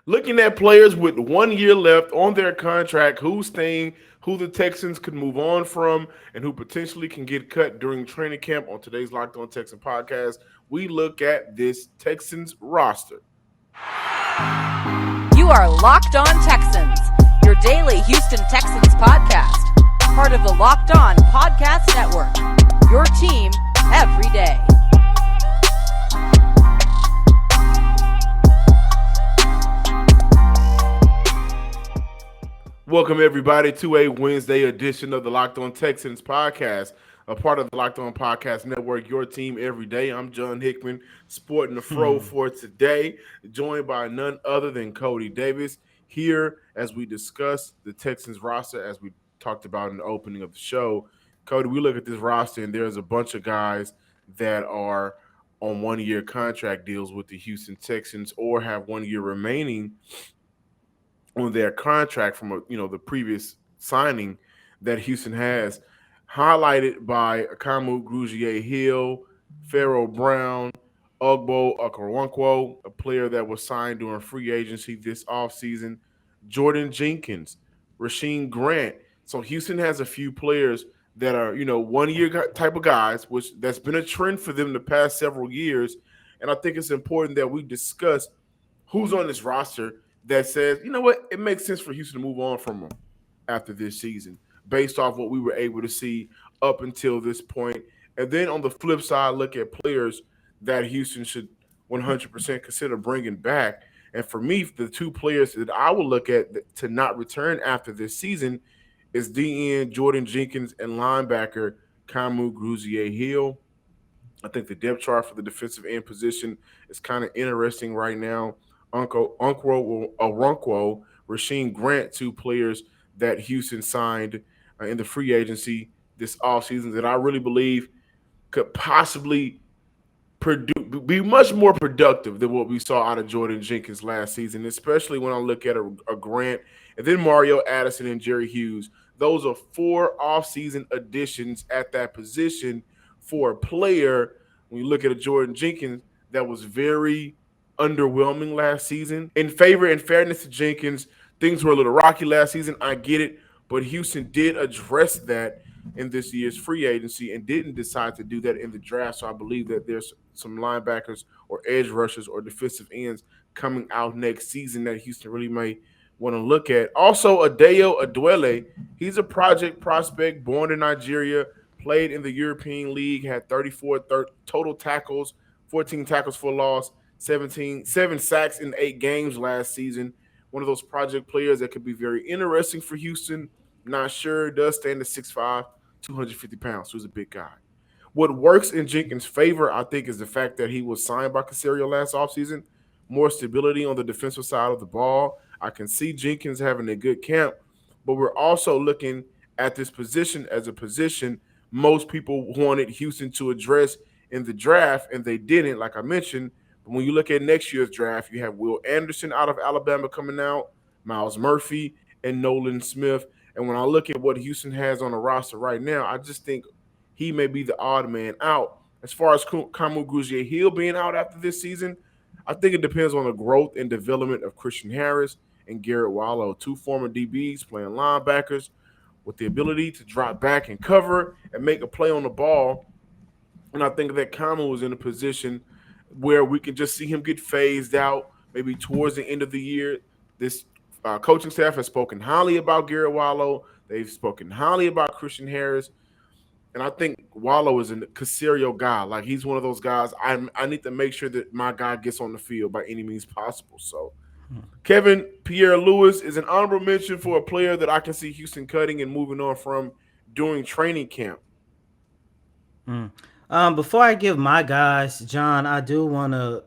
Looking at players with 1 year left on their contract, who's staying, who the Texans could move on from, and who potentially can get cut during training camp on today's Locked On Texan podcast, we look at this Texans roster. You are Locked On Texans, your daily Houston Texans podcast, part of the Locked On Podcast Network, your team every day. Welcome, everybody, to a Wednesday edition of the Locked On Texans podcast, a part of the Locked On Podcast Network, your team every day. I'm John Hickman, sporting the fro for today, joined by none other than Cody Davis here as we discuss the Texans roster, as we talked about in the opening of the show. Cody, we look at this roster, and there's a bunch of guys that are on 1 year contract deals with the Houston Texans or have 1 year remaining on their contract from the previous signing that Houston has, highlighted by Akamu Grugier-Hill, Pharaoh Brown, Ugbo Okoronkwo, a player that was signed during free agency this offseason, Jordan Jenkins, Rasheem Grant. So Houston has a few players that are 1 year type of guys, which that's been a trend for them the past several years. And I think it's important that we discuss who's on this roster that says, you know what, it makes sense for Houston to move on from them after this season based off what we were able to see up until this point. And then on the flip side, look at players that Houston should 100% consider bringing back. And for me, the two players that I would look at to not return after this season is DN Jordan Jenkins and linebacker Kamu Grugier-Hill. I think the depth chart for the defensive end position is kind of interesting right now. Okoronkwo, Rasheem Grant, two players that Houston signed in the free agency this offseason that I really believe could possibly be much more productive than what we saw out of Jordan Jenkins last season, especially when I look at a Grant and then Mario Addison and Jerry Hughes. Those are 4 offseason additions at that position for a player. When you look at a Jordan Jenkins that was very underwhelming last season. In fairness to Jenkins, things were a little rocky last season. I get it, but Houston did address that in this year's free agency and didn't decide to do that in the draft. So I believe that there's some linebackers or edge rushers or defensive ends coming out next season that Houston really may want to look at. Also, Adeyo Adwele, he's a project prospect born in Nigeria, played in the European League, had 34 total tackles, 14 tackles for loss, 7 sacks in 8 games last season. One of those project players that could be very interesting for Houston. Not sure. Does stand at 6'5", 250 pounds. So he's a big guy. What works in Jenkins' favor, I think, is the fact that he was signed by Caserio last offseason. More stability on the defensive side of the ball. I can see Jenkins having a good camp, but we're also looking at this position as a position most people wanted Houston to address in the draft, and they didn't, like I mentioned. But when you look at next year's draft, you have Will Anderson out of Alabama coming out, Miles Murphy, and Nolan Smith. And when I look at what Houston has on the roster right now, I just think he may be the odd man out. As far as Kamu Grugier-Hill being out after this season, I think it depends on the growth and development of Christian Harris and Garrett Wallow, 2 former DBs playing linebackers with the ability to drop back and cover and make a play on the ball. And I think that Kamu was in a position where we can just see him get phased out maybe towards the end of the year. This coaching staff has spoken highly about Garrett Wallow. They've spoken highly about Christian Harris. And I think Wallow is a Caserio guy. Like, he's one of those guys, I need to make sure that my guy gets on the field by any means possible. So Kevin Pierre-Louis is an honorable mention for a player that I can see Houston cutting and moving on from during training camp. Before I give my guys, John, I do want to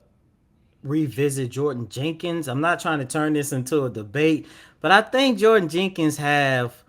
revisit Jordan Jenkins. I'm not trying to turn this into a debate, but I think Jordan Jenkins have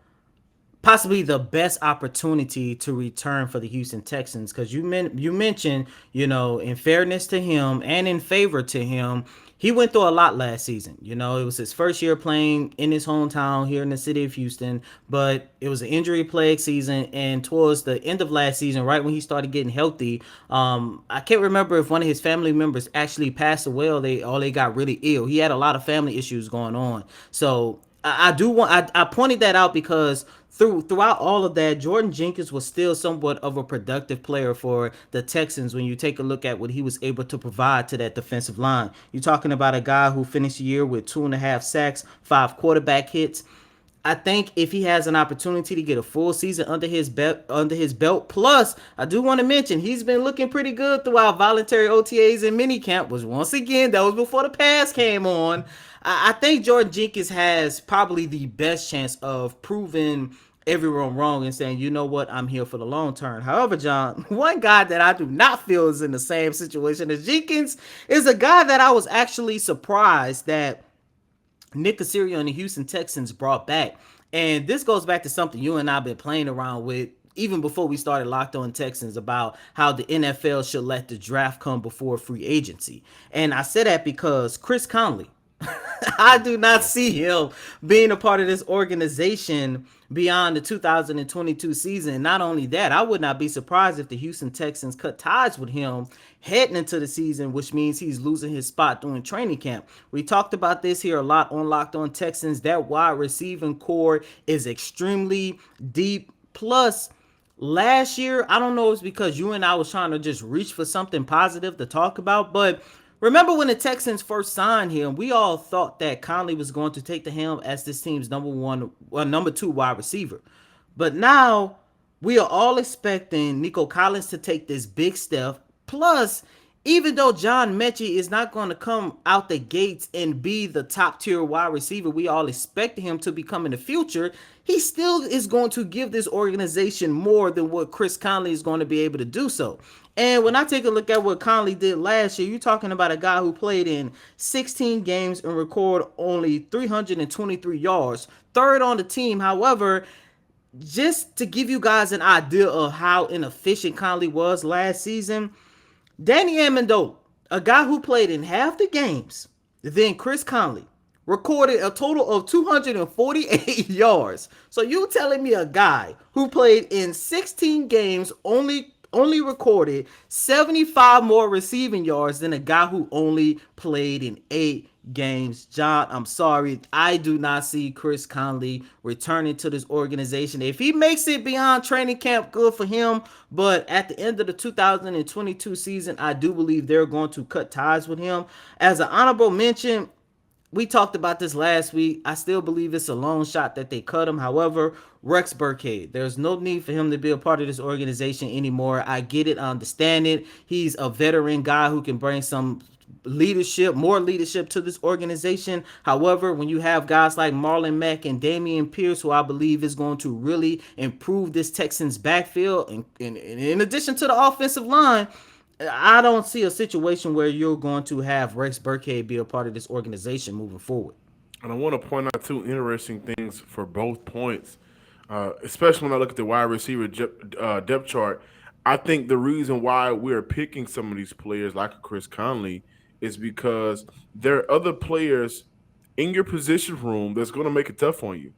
possibly the best opportunity to return for the Houston Texans, because you mentioned, in fairness to him and in favor to him, he went through a lot last season. It was his first year playing in his hometown here in the city of Houston, but it was an injury plagued season. And towards the end of last season, right when he started getting healthy, I can't remember if one of his family members actually passed away or they got really ill. He had a lot of family issues going on. So I do want I pointed that out because throughout all of that, Jordan Jenkins was still somewhat of a productive player for the Texans when you take a look at what he was able to provide to that defensive line. You're talking about a guy who finished the year with 2.5 sacks, 5 quarterback hits. I think if he has an opportunity to get a full season under his belt, plus I do want to mention he's been looking pretty good throughout voluntary OTAs and minicamp. Was once again that was before the pass came on. I think Jordan Jenkins has probably the best chance of proving everyone wrong and saying, you know what, I'm here for the long term. However, John, one guy that I do not feel is in the same situation as Jenkins is a guy that I was actually surprised that Nick Caserio and the Houston Texans brought back. And this goes back to something you and I have been playing around with even before we started Locked On Texans about how the NFL should let the draft come before free agency. And I say that because Chris Conley, I do not see him being a part of this organization beyond the 2022 season. Not only that, I would not be surprised if the Houston Texans cut ties with him heading into the season, which means he's losing his spot during training camp. We talked about this here a lot on Locked On Texans. That wide receiving core is extremely deep. Plus, last year, I don't know if it's because you and I was trying to just reach for something positive to talk about, but remember when the Texans first signed him, we all thought that Conley was going to take the helm as this team's number two wide receiver. But now we are all expecting Nico Collins to take this big step. Plus, even though John Mechie is not going to come out the gates and be the top tier wide receiver we all expect him to become in the future, he still is going to give this organization more than what Chris Conley is going to be able to do so. And when I take a look at what Conley did last year, you're talking about a guy who played in 16 games and recorded only 323 yards, third on the team. However, just to give you guys an idea of how inefficient Conley was last season, Danny Amendola, a guy who played in half the games, then Chris Conley, recorded a total of 248 yards. So you telling me a guy who played in 16 games only recorded 75 more receiving yards than a guy who only played in 8 games. John, I'm sorry. I do not see Chris Conley returning to this organization. If he makes it beyond training camp, good for him. But at the end of the 2022 season, I do believe they're going to cut ties with him. As an honorable mention, we talked about this last week. I still believe it's a long shot that they cut him. However, Rex Burkhead, there's no need for him to be a part of this organization anymore. I get it. I understand it. He's a veteran guy who can bring some more leadership to this organization. However, when you have guys like Marlon Mack and Damian Pierce, who I believe is going to really improve this Texans backfield, and in addition to the offensive line, I don't see a situation where you're going to have Rex Burkhead be a part of this organization moving forward. And I want to point out two interesting things for both points, especially when I look at the wide receiver depth chart. I think the reason why we're picking some of these players like a Chris Conley is because there are other players in your position room that's going to make it tough on you.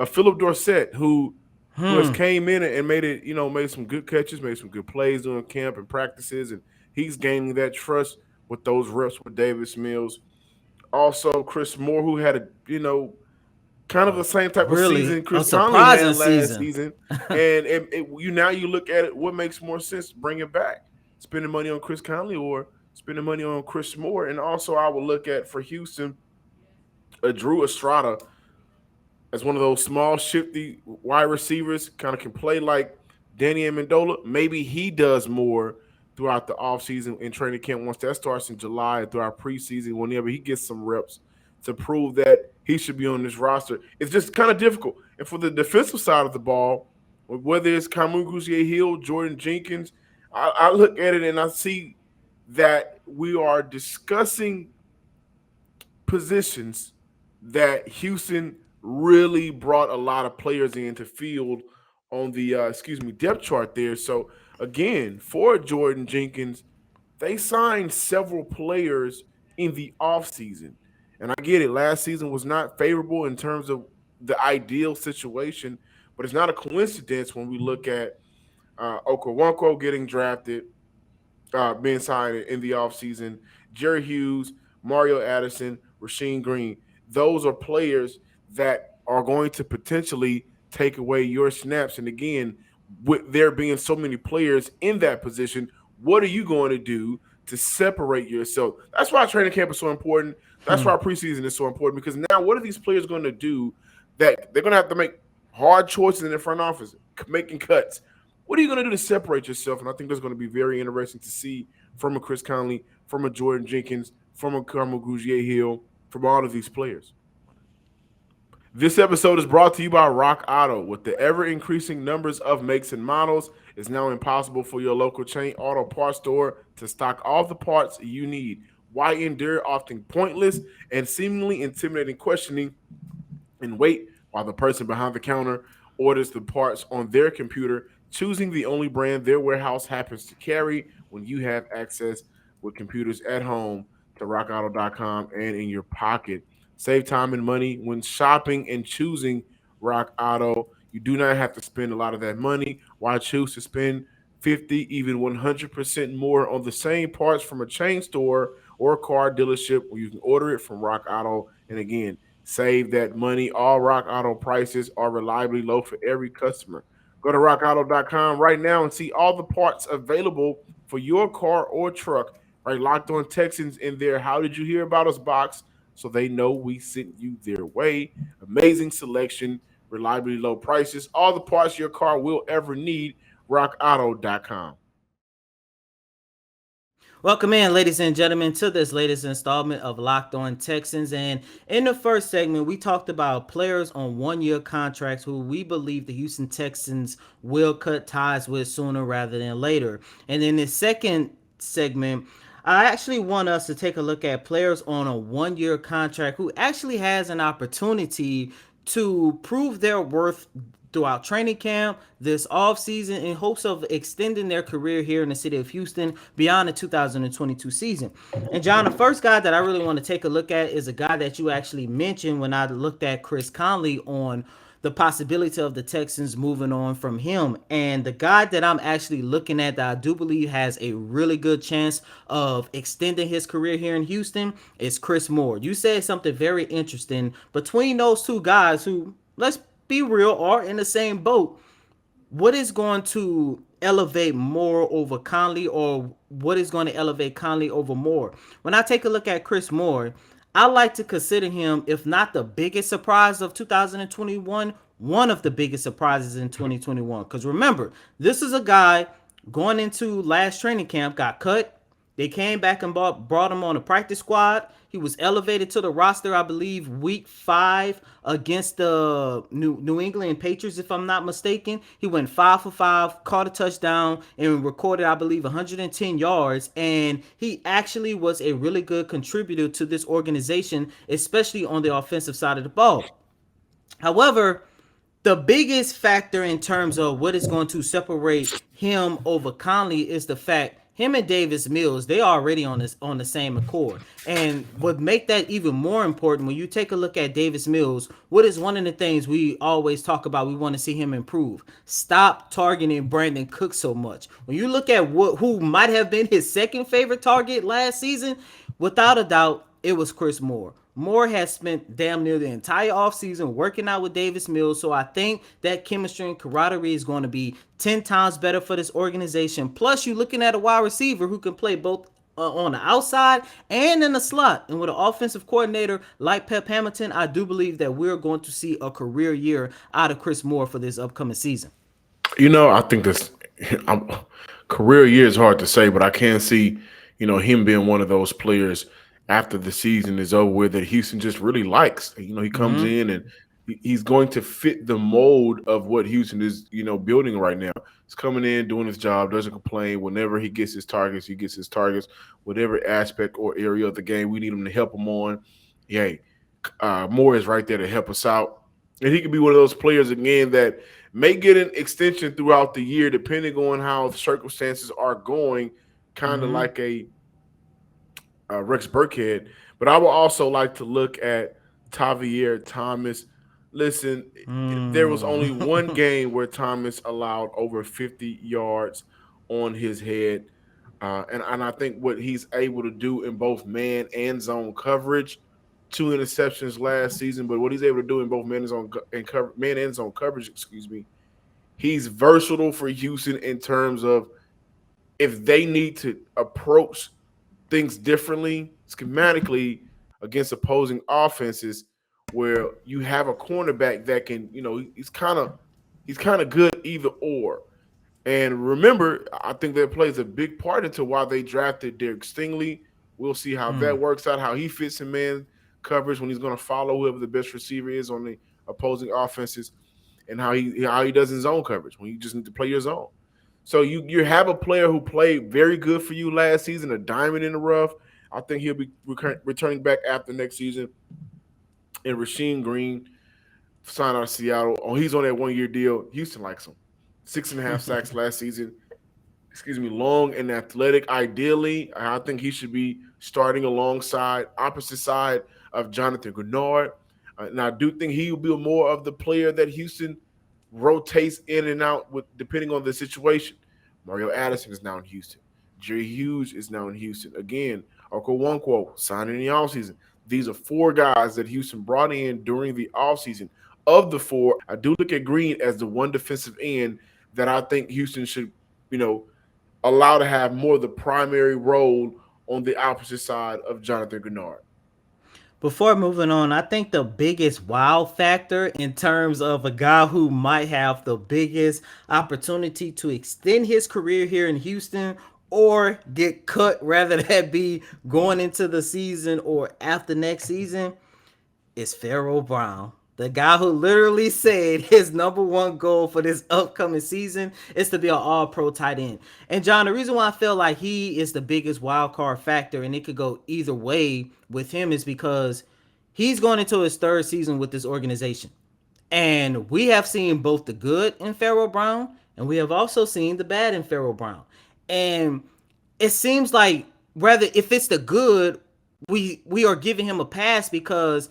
Philip Dorsett, who has came in and made it, made some good catches, made some good plays during camp and practices, and he's gaining that trust with those reps with Davis Mills. Also, Chris Moore, who had kind of the same type of Really, season a Chris Conley had surprising last season. season. And now you look at it, what makes more sense? Bring it back, spending money on Chris Conley or spending money on Chris Moore. And also, I would look at for Houston, Drew Estrada as one of those small, shifty wide receivers, kind of can play like Danny Amendola. Maybe he does more throughout the offseason in training camp once that starts in July and throughout preseason, whenever he gets some reps to prove that he should be on this roster. It's just kind of difficult. And for the defensive side of the ball, whether it's Kamu Grugier-Hill, Jordan Jenkins, I look at it and I see that we are discussing positions that Houston really brought a lot of players into field on the depth chart there. So again, for Jordan Jenkins, they signed several players in the offseason. And I get it, last season was not favorable in terms of the ideal situation, but it's not a coincidence when we look at Okoronkwo getting drafted, being signed in the offseason, Jerry Hughes, Mario Addison, Rasheem Green. Those are players that are going to potentially take away your snaps. And again, with there being so many players in that position, what are you going to do to separate yourself? That's why training camp is so important. That's why preseason is so important, because now what are these players going to do that they're going to have to make hard choices in their front office, making cuts? What are you going to do to separate yourself? And I think that's going to be very interesting to see from a Chris Conley, from a Jordan Jenkins, from a Carmel Gougier Hill, from all of these players. This episode is brought to you by Rock Auto. With the ever-increasing numbers of makes and models, it's now impossible for your local chain auto parts store to stock all the parts you need. Why endure often pointless and seemingly intimidating questioning and wait while the person behind the counter orders the parts on their computer, choosing the only brand their warehouse happens to carry when you have access with computers at home to rockauto.com and in your pocket. Save time and money when shopping and choosing Rock Auto. You do not have to spend a lot of that money. Why choose to spend 50, even 100% more on the same parts from a chain store or a car dealership where you can order it from Rock Auto? And again, save that money. All Rock Auto prices are reliably low for every customer. Go to rockauto.com right now and see all the parts available for your car or truck. Right, Locked On Texans in there. How did you hear about us box? So they know we sent you their way. Amazing selection, reliably low prices, all the parts your car will ever need. rockauto.com. Welcome in, ladies and gentlemen, to this latest installment of Locked On Texans. And in the first segment, we talked about players on one-year contracts who we believe the Houston Texans will cut ties with sooner rather than later. And in the second segment, I actually want us to take a look at players on a one-year contract who actually has an opportunity to prove their worth throughout training camp this offseason in hopes of extending their career here in the city of Houston beyond the 2022 season. And John, the first guy that I really want to take a look at is a guy that you actually mentioned when I looked at Chris Conley on the possibility of the Texans moving on from him. And the guy that I'm actually looking at that I do believe has a really good chance of extending his career here in Houston is Chris Moore. You said something very interesting between those two guys who, let's be real, are in the same boat. What is going to elevate Moore over Conley, or what is going to elevate Conley over Moore? When I take a look at Chris Moore, I like to consider him, if not the biggest surprise of 2021, one of the biggest surprises in 2021. Because remember, this is a guy going into last training camp, got cut. They came back and brought him on a practice squad. He was elevated to the roster, I believe, week 5 against the New England Patriots, if I'm not mistaken. He went 5 for 5, caught a touchdown, and recorded, I believe, 110 yards. And he actually was a really good contributor to this organization, especially on the offensive side of the ball. However, the biggest factor in terms of what is going to separate him over Conley is the fact him and Davis Mills, they are already on the same accord. And what make that even more important, when you take a look at Davis Mills, what is one of the things we always talk about, we want to see him improve? Stop targeting Brandon Cook so much. When you look at who might have been his second favorite target last season, without a doubt, it was Chris Moore. Moore has spent damn near the entire offseason working out with Davis Mills, so I think that chemistry and camaraderie is going to be 10 times better for this organization. Plus, you're looking at a wide receiver who can play both on the outside and in the slot. And with an offensive coordinator like Pep Hamilton, I do believe that we're going to see a career year out of Chris Moore for this upcoming season. I think this career year is hard to say, but I can see, him being one of those players after the season is over with that Houston just really likes. He comes in and he's going to fit the mold of what Houston is, building right now. He's coming in, doing his job, doesn't complain. Whenever he gets his targets, whatever aspect or area of the game we need him to help him on. Moore is right there to help us out. And he could be one of those players again that may get an extension throughout the year, depending on how the circumstances are going, kind of Mm-hmm. like a Rex Burkhead. But I would also like to look at Javier Thomas. Listen, there was only one Mm. game where Thomas allowed over 50 yards on his head. And I think what he's able to do in both man and zone coverage, two interceptions last season, but what he's able to do in both man and zone coverage, excuse me, he's versatile for Houston in terms of if they need to approach things differently schematically against opposing offenses, where you have a cornerback that can, he's kind of good either or. And remember, I think that plays a big part into why they drafted Derek Stingley. We'll see how that works out, how he fits in man coverage when he's going to follow whoever the best receiver is on the opposing offenses, and how he does in zone coverage when you just need to play your zone. So you have a player who played very good for you last season, a diamond in the rough. I think he'll be returning back after next season. And Rasheem Green signed out of Seattle. Oh, he's on that 1 year deal. Houston likes him. 6.5 sacks last season. Excuse me, long and athletic. Ideally, I think he should be starting alongside, opposite side of Jonathan Grenard. And I do think he will be more of the player that Houston rotates in and out with, depending on the situation. Mario Addison is now in Houston. Jerry Hughes is now in Houston. Again, Okonkwo signed in the offseason. These are four guys that Houston brought in during the offseason. Of the four, I do look at Green as the one defensive end that I think Houston should, allow to have more of the primary role on the opposite side of Jonathan Grenard. Before moving on, I think the biggest wow factor in terms of a guy who might have the biggest opportunity to extend his career here in Houston or get cut, rather that be going into the season or after next season, is Pharaoh Brown. The guy who literally said his number one goal for this upcoming season is to be an all-pro tight end. And John, the reason why I feel like he is the biggest wild card factor and it could go either way with him is because he's going into his third season with this organization. And we have seen both the good in Pharaoh Brown and we have also seen the bad in Pharaoh Brown. And it seems like rather if it's the good, we are giving him a pass because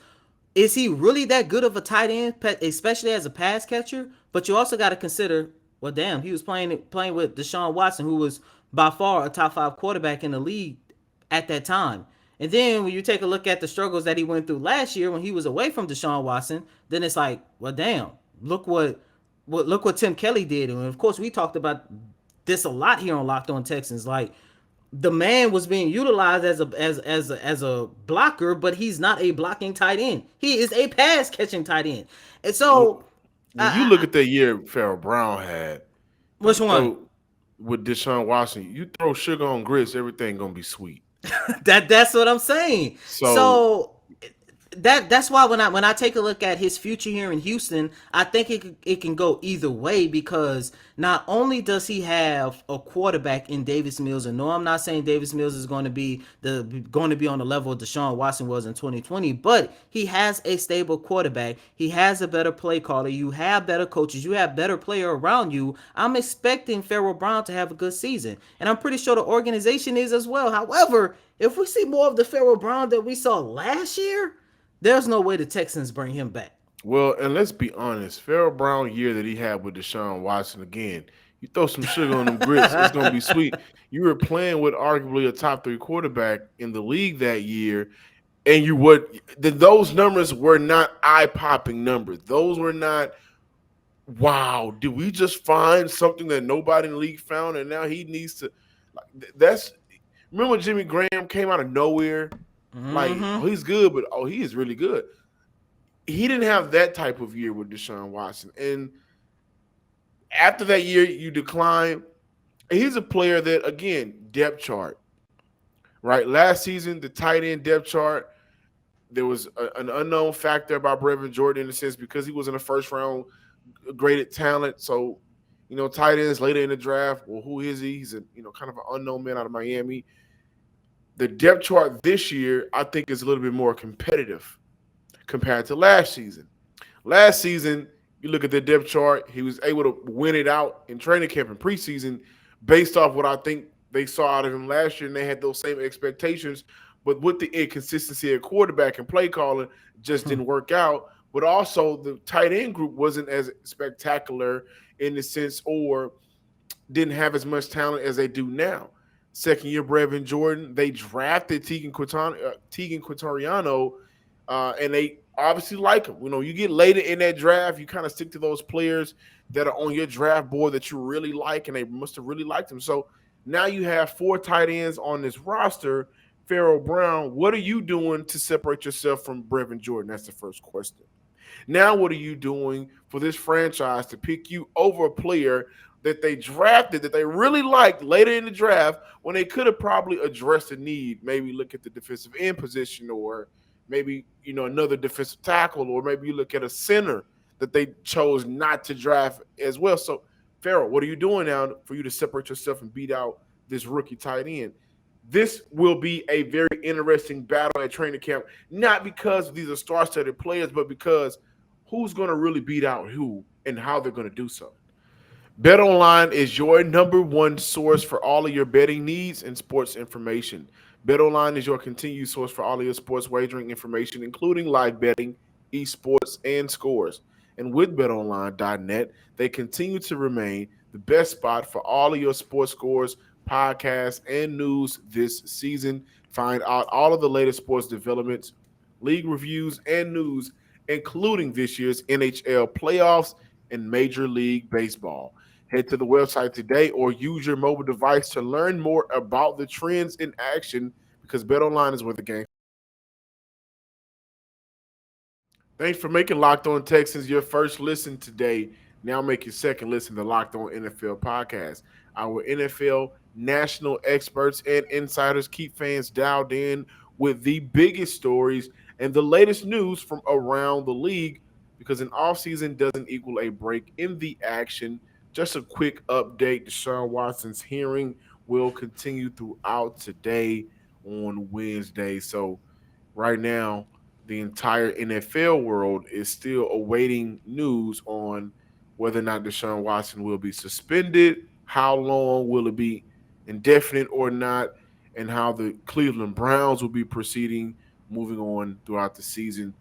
is he really that good of a tight end, especially as a pass catcher? But you also got to consider, well, damn, he was playing with Deshaun Watson, who was by far a top 5 quarterback in the league at that time. And then when you take a look at the struggles that he went through last year when he was away from Deshaun Watson, then it's like, well, damn, look what Tim Kelly did. And of course, we talked about this a lot here on Locked On Texans. Like, the man was being utilized as a blocker, but he's not a blocking tight end. He is a pass catching tight end. And so When you look at the year Pharaoh Brown had, which one? With Deshaun Watson, you throw sugar on grits, everything gonna be sweet. That's what I'm saying. So that's why when I take a look at his future here in Houston, I think it can go either way because not only does he have a quarterback in Davis Mills, and no, I'm not saying Davis Mills is going to be on the level Deshaun Watson was in 2020, but he has a stable quarterback. He has a better play caller. You have better coaches. You have better player around you. I'm expecting Pharaoh Brown to have a good season, and I'm pretty sure the organization is as well. However, if we see more of the Pharaoh Brown that we saw last year, there's no way the Texans bring him back. Well, and let's be honest, Pharaoh Brown year that he had with Deshaun Watson, again, you throw some sugar on them grits, it's going to be sweet. You were playing with arguably a top 3 quarterback in the league that year, and those numbers were not eye-popping numbers. Those were not, wow, did we just find something that nobody in the league found, and now he needs to – remember Jimmy Graham came out of nowhere? Like, oh, he's good, but he is really good. He didn't have that type of year with Deshaun Watson. And after that year, you decline. He's a player that, again, depth chart, right? Last season, the tight end depth chart, there was an unknown factor about Brevin Jordan in a sense because he was in the first round graded talent. So, tight ends later in the draft, well, who is he? He's a, kind of an unknown man out of Miami. The depth chart this year, I think, is a little bit more competitive compared to last season. Last season, you look at the depth chart, he was able to win it out in training camp and preseason based off what I think they saw out of him last year, and they had those same expectations. But with the inconsistency at quarterback and play calling, just didn't work out. But also, the tight end group wasn't as spectacular in the sense, or didn't have as much talent as they do now. Second year, Brevin Jordan, they drafted Tegan Quintariano, and they obviously like him. You get later in that draft, you kind of stick to those players that are on your draft board that you really like, and they must have really liked him. So now you have 4 tight ends on this roster. Pharaoh Brown, what are you doing to separate yourself from Brevin Jordan? That's the first question. Now, what are you doing for this franchise to pick you over a player that they drafted, that they really liked later in the draft, when they could have probably addressed the need? Maybe look at the defensive end position, or maybe another defensive tackle, or maybe you look at a center that they chose not to draft as well. So, Pharaoh, what are you doing now for you to separate yourself and beat out this rookie tight end? This will be a very interesting battle at training camp, not because these are star-studded players, but because who's going to really beat out who and how they're going to do so. BetOnline is your number one source for all of your betting needs and sports information. BetOnline is your continued source for all of your sports wagering information, including live betting, esports, and scores. And with BetOnline.net, they continue to remain the best spot for all of your sports scores, podcasts, and news this season. Find out all of the latest sports developments, league reviews, and news, including this year's NHL playoffs and Major League Baseball. Head to the website today or use your mobile device to learn more about the trends in action, because BetOnline is where the game. Thanks for making Locked On Texans your first listen today. Now make your second listen to Locked On NFL podcast. Our NFL national experts and insiders keep fans dialed in with the biggest stories and the latest news from around the league, because an offseason doesn't equal a break in the action. Just a quick update. Deshaun Watson's hearing will continue throughout today on Wednesday. So right now, the entire NFL world is still awaiting news on whether or not Deshaun Watson will be suspended, how long will it be indefinite or not, and how the Cleveland Browns will be proceeding moving on throughout the season.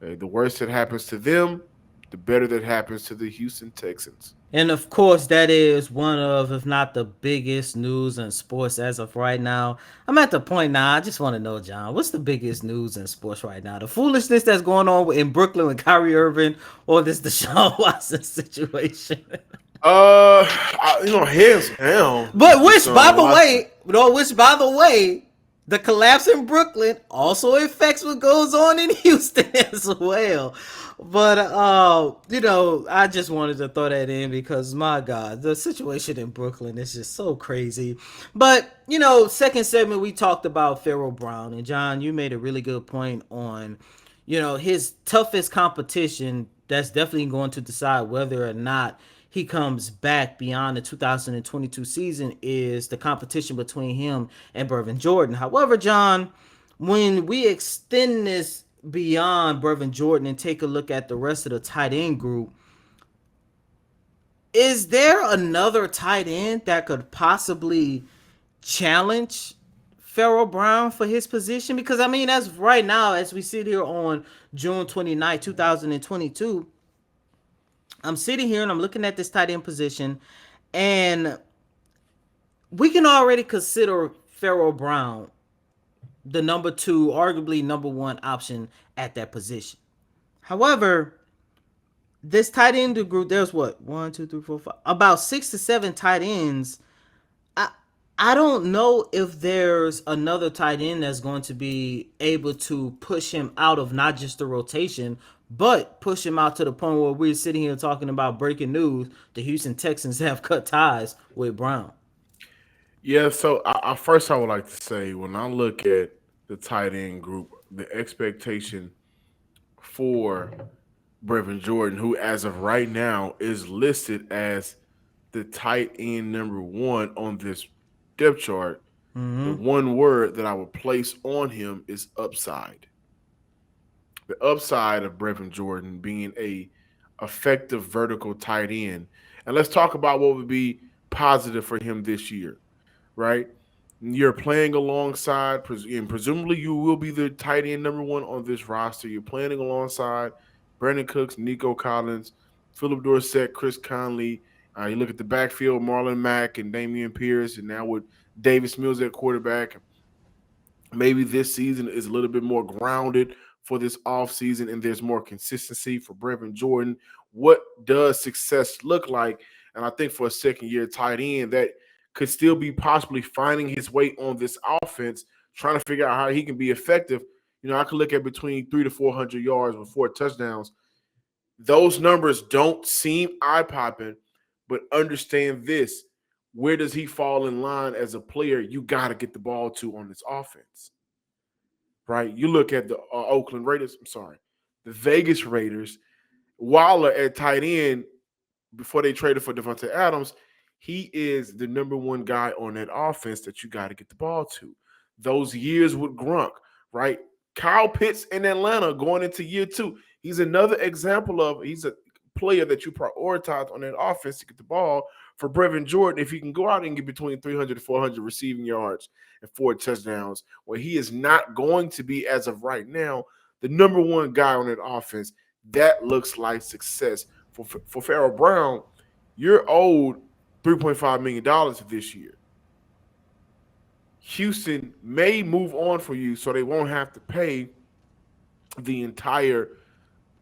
The worse that happens to them, the better that happens to the Houston Texans. And of course, that is one of, if not the biggest news in sports as of right now. I'm at the point now, I just want to know, John, what's the biggest news in sports right now? The foolishness that's going on in Brooklyn with Kyrie Irving, or this Deshaun Watson situation? Hands down. But which, by the way, the collapse in Brooklyn also affects what goes on in Houston as well. But I just wanted to throw that in because, my God, the situation in Brooklyn is just so crazy. But second segment we talked about Pharaoh Brown, and John, you made a really good point on his toughest competition. That's definitely going to decide whether or not he comes back beyond the 2022 season is the competition between him and Brevin Jordan. However, John, when we extend this beyond Brevin Jordan and take a look at the rest of the tight end group, is there another tight end that could possibly challenge Pharaoh Brown for his position? Because, as right now, as we sit here on June 29, 2022, I'm sitting here and I'm looking at this tight end position, and we can already consider Pharaoh Brown the number 2, arguably number 1 option at that position. However, this tight end group, there's what? 1, 2, 3, 4, 5, about 6 to 7 tight ends. I don't know if there's another tight end that's going to be able to push him out of not just the rotation, but push him out to the point where we're sitting here talking about breaking news. The Houston Texans have cut ties with Brown. Yeah, so I would like to say, when I look at the tight end group, the expectation for Brevin Jordan, who as of right now is listed as the tight end number 1 on this depth chart, the one word that I would place on him is upside. the upside of Brevin Jordan being a effective vertical tight end. And let's talk about what would be positive for him this year, right? You're playing alongside, and presumably you will be the tight end number one on this roster. You're playing alongside Brandon Cooks, Nico Collins, Philip Dorsett, Chris Conley. You look at the backfield, Marlon Mack and Damian Pierce, and now with Davis Mills at quarterback. Maybe this season is a little bit more grounded for this offseason and there's more consistency for Brevin Jordan. What does success look like? And I think for a second year tight end that could still be possibly finding his way on this offense, trying to figure out how he can be effective. I could look at between 300 to 400 yards with 4 touchdowns. Those numbers don't seem eye popping, but understand this. Where does he fall in line as a player you got to get the ball to on this offense? Right? You look at the the Vegas Raiders, Wallow at tight end before they traded for Devontae Adams, he is the number one guy on that offense that you got to get the ball to. Those years with Gronk, right? Kyle Pitts in Atlanta going into year 2. He's another example of he's a player that you prioritize on that offense to get the ball. For Brevin Jordan, if he can go out and get between 300 to 400 receiving yards and 4 touchdowns, where he is not going to be, as of right now, the number one guy on that offense, that looks like success. For Pharaoh Brown, you're owed $3.5 million this year. Houston may move on for you so they won't have to pay the entire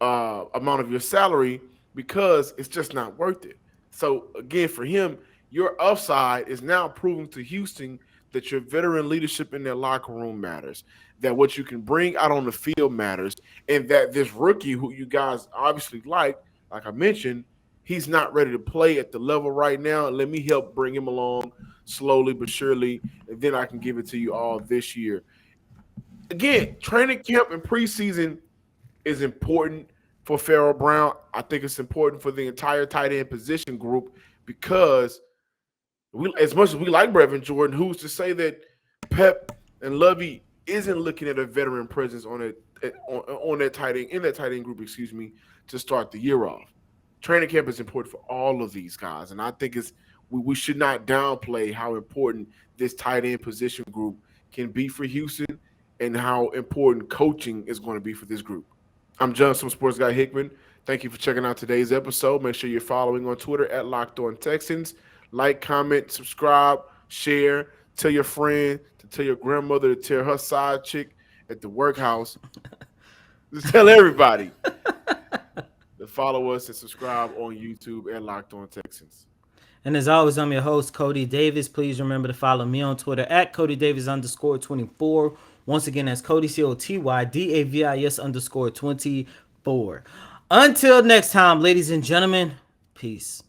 amount of your salary because it's just not worth it. So, again, for him, your upside is now proving to Houston that your veteran leadership in their locker room matters, that what you can bring out on the field matters, and that this rookie who you guys obviously like I mentioned, he's not ready to play at the level right now. Let me help bring him along slowly but surely, and then I can give it to you all this year. Again, training camp and preseason is important for Pharaoh Brown. I think it's important for the entire tight end position group because as much as we like Brevin Jordan, who's to say that Pep and Lovey isn't looking at a veteran presence on that tight end in that tight end group, to start the year off. Training camp is important for all of these guys, and I think we should not downplay how important this tight end position group can be for Houston and how important coaching is going to be for this group. I'm Johnson Sports Guy Hickman. Thank you for checking out today's episode. Make sure you're following on Twitter at Locked On Texans. Like, comment, subscribe, share. Tell your friend to tell your grandmother to tell her side chick at the workhouse. Just tell everybody to follow us and subscribe on YouTube at Locked On Texans. And as always, I'm your host, Cody Davis. Please remember to follow me on Twitter at CodyDavis_24. Once again, that's Cody, COTYDAVIS_24. Until next time, ladies and gentlemen, peace.